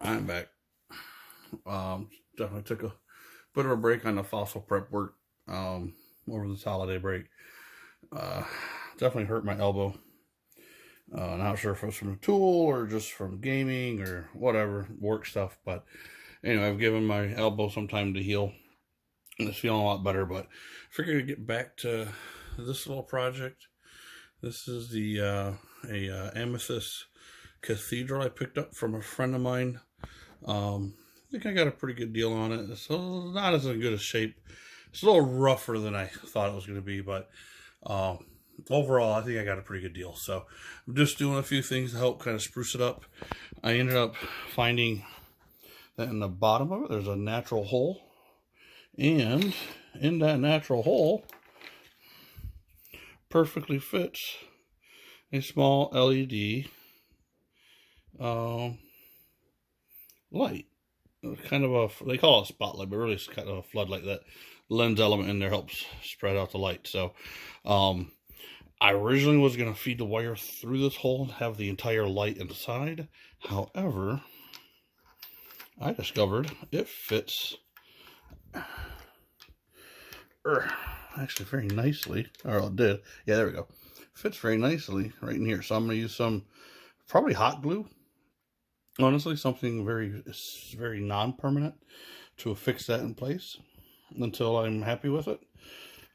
I'm back. Definitely took a bit of a break on the fossil prep work over this holiday break. Definitely hurt my elbow. Not sure if it was from a tool or just from gaming or whatever, work stuff. But anyway, I've given my elbow some time to heal. And it's feeling a lot better, but figured to get back to this little project. This is the Amethyst Cathedral I picked up from a friend of mine. I think I got a pretty good deal on it. It's not as in good a shape. It's a little rougher than I thought it was going to be, but overall, I think I got a pretty good deal. So I'm just doing a few things to help kind of spruce it up. I ended up finding that in the bottom of it, there's a natural hole. And in that natural hole, perfectly fits a small LED light. Kind of a, they call it a spotlight, but really it's kind of a floodlight. That lens element in there helps spread out the light. So I originally was going to feed the wire through this hole and have the entire light inside. However, I discovered it fits actually very nicely, or it did. Yeah, there we go. Fits very nicely right in here. So I'm going to use some probably hot glue. Honestly, something very non-permanent to affix that in place until I'm happy with it.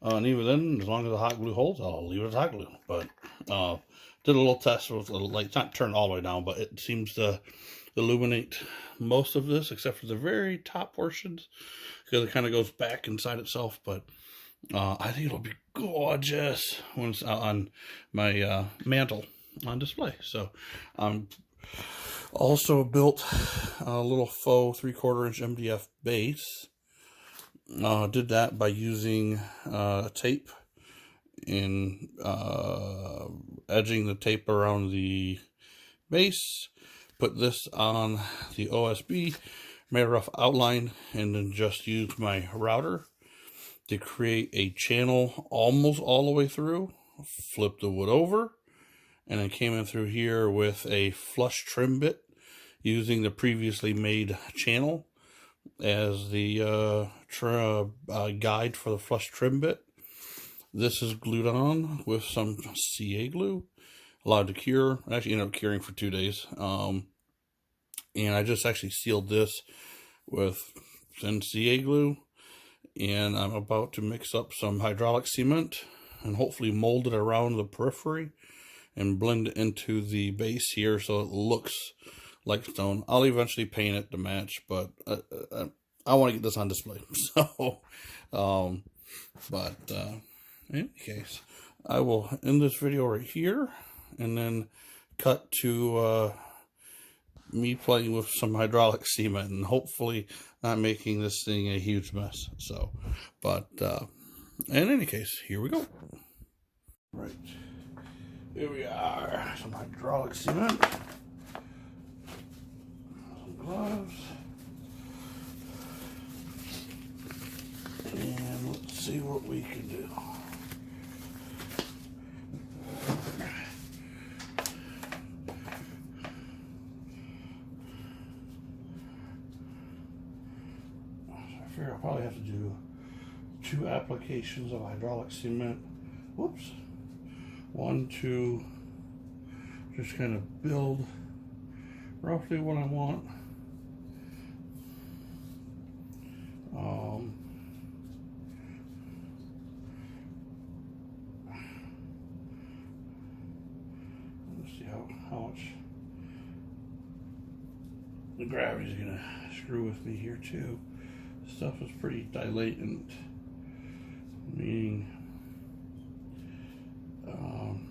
And even then, as long as the hot glue holds, I'll leave it as hot glue. But did a little test with a light. It's not turned all the way down, but it seems to illuminate most of this, except for the very top portions, because it kind of goes back inside itself. But I think it'll be gorgeous when it's on my mantle on display. So also built a little faux 3/4 inch MDF base. Did that by using tape and edging the tape around the base. Put this on the OSB, made a rough outline, and then just used my router to create a channel almost all the way through. Flip the wood over, and I came in through here with a flush trim bit using the previously made channel as the guide for the flush trim bit. This is glued on with some CA glue, allowed to cure. I actually ended up curing for 2 days. And I just actually sealed this with thin CA glue. And I'm about to mix up some hydraulic cement and hopefully mold it around the periphery and blend it into the base here so it looks like stone. I'll eventually paint it to match, but I want to get this on display. So, in any case, I will end this video right here and then cut to me playing with some hydraulic cement and hopefully not making this thing a huge mess. So, but in any case, here we go. Right, here we are. Some hydraulic cement, some gloves, and let's see what we can do. I figure I'll probably have to do 2 applications of hydraulic cement. Whoops. 1 to just kind of build roughly what I want. Let's see how much the gravity's gonna screw with me here too. Stuff is pretty dilatant, meaning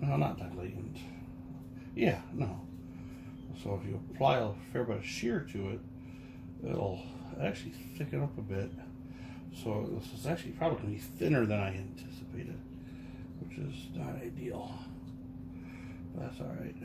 no, not dilatant. Yeah, no. So if you apply a fair bit of shear to it, it'll actually thicken up a bit. So this is actually probably going to be thinner than I anticipated, which is not ideal. But that's all right.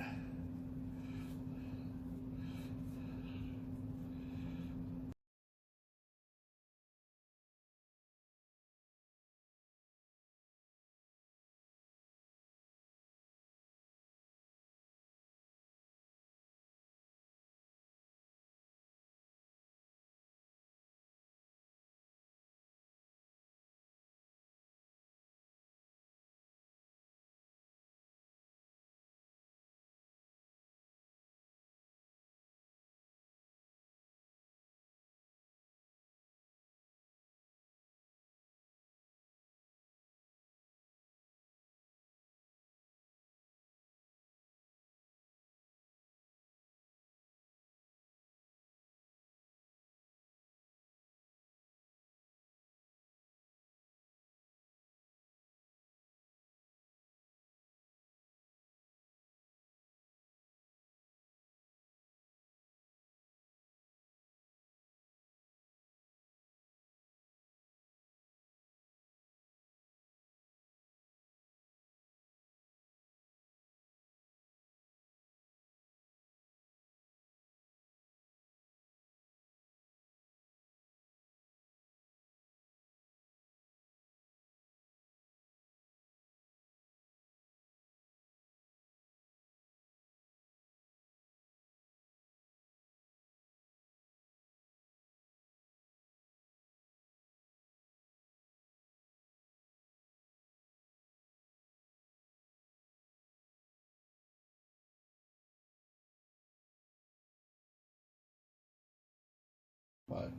But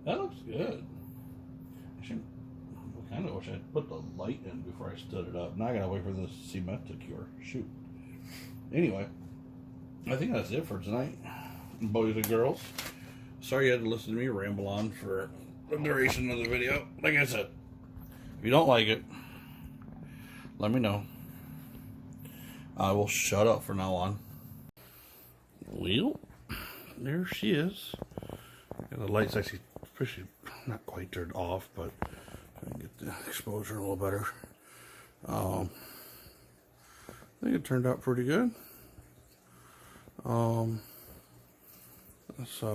that looks good. I kind of wish I'd put the light in before I stood it up. Now I gotta wait for this cement to cure. Shoot. Anyway, I think that's it for tonight, boys and girls. Sorry you had to listen to me ramble on for the duration of the video. Like I said, if you don't like it, let me know. I will shut up from now on. Well, there she is. And the light's actually not quite turned off, but I can get the exposure a little better. I think it turned out pretty good. So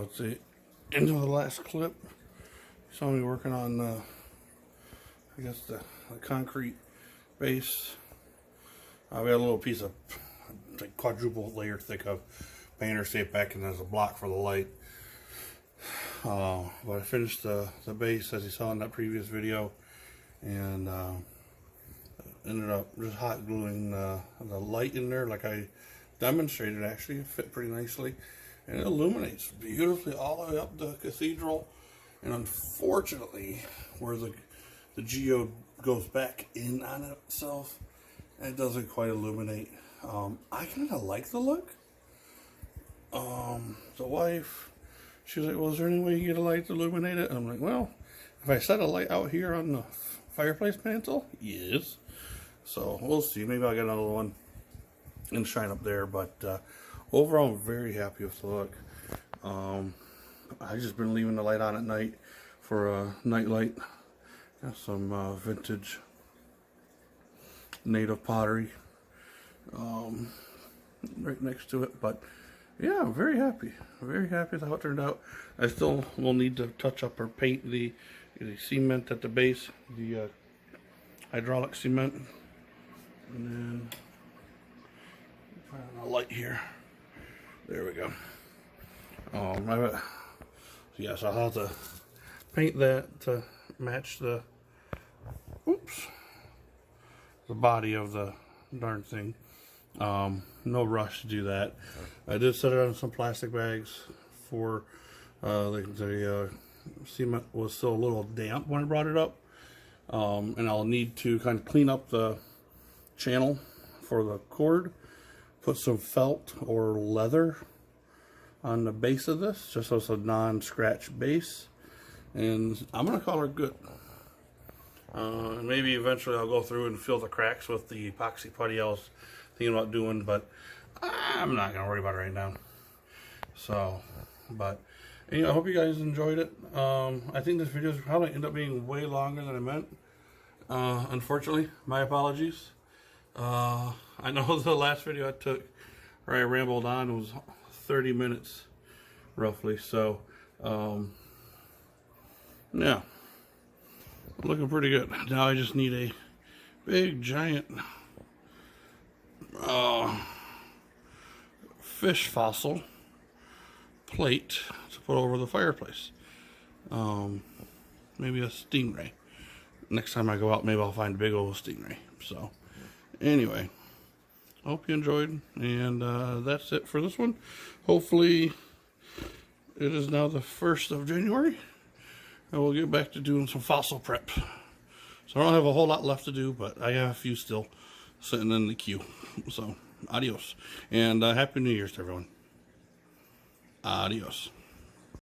it's the end of the last clip. You saw me working on I guess the concrete base. We had a little piece of like quadruple layer thick of painter tape back in as a block for the light. But I finished the base as you saw in that previous video, and ended up just hot gluing the light in there like I demonstrated. Actually, it fit pretty nicely, and it illuminates beautifully all the way up the cathedral. And unfortunately, where the geode goes back in on itself, it doesn't quite illuminate. I kind of like the look. The wife, she was like, well, is there any way you get a light to illuminate it? And I'm like, well, if I set a light out here on the fireplace mantle, yes. So we'll see. Maybe I'll get another one and shine up there. But overall, I'm very happy with the look. I've just been leaving the light on at night for a night light. Got some vintage native pottery right next to it. But yeah, I'm very happy with how it turned out. I still will need to touch up or paint the cement at the base, the hydraulic cement, and then put on a light here. There we go. Yes, I'll have to paint that to match the body of the darn thing. No rush to do that. I did set it on some plastic bags for the cement was still a little damp when I brought it up, and I'll need to kind of clean up the channel for the cord, put some felt or leather on the base of this just so it's a non-scratch base, and I'm gonna call her good. Maybe eventually I'll go through and fill the cracks with the epoxy putty I was thinking about doing, but I'm not gonna worry about it right now. So, but anyway, I hope you guys enjoyed it. I think this video is probably end up being way longer than I meant. Unfortunately, my apologies. I know the last video I took where I rambled on was 30 minutes roughly, so yeah, looking pretty good. Now I just need a big giant fish fossil plate to put over the fireplace. Maybe a stingray. Next time I go out, maybe I'll find a big old stingray. So anyway, hope you enjoyed, and that's it for this one. Hopefully it is now the 1st of January, and we'll get back to doing some fossil prep. So I don't have a whole lot left to do, but I have a few still sitting in the queue. So adios, and Happy New Year's to everyone. Adios.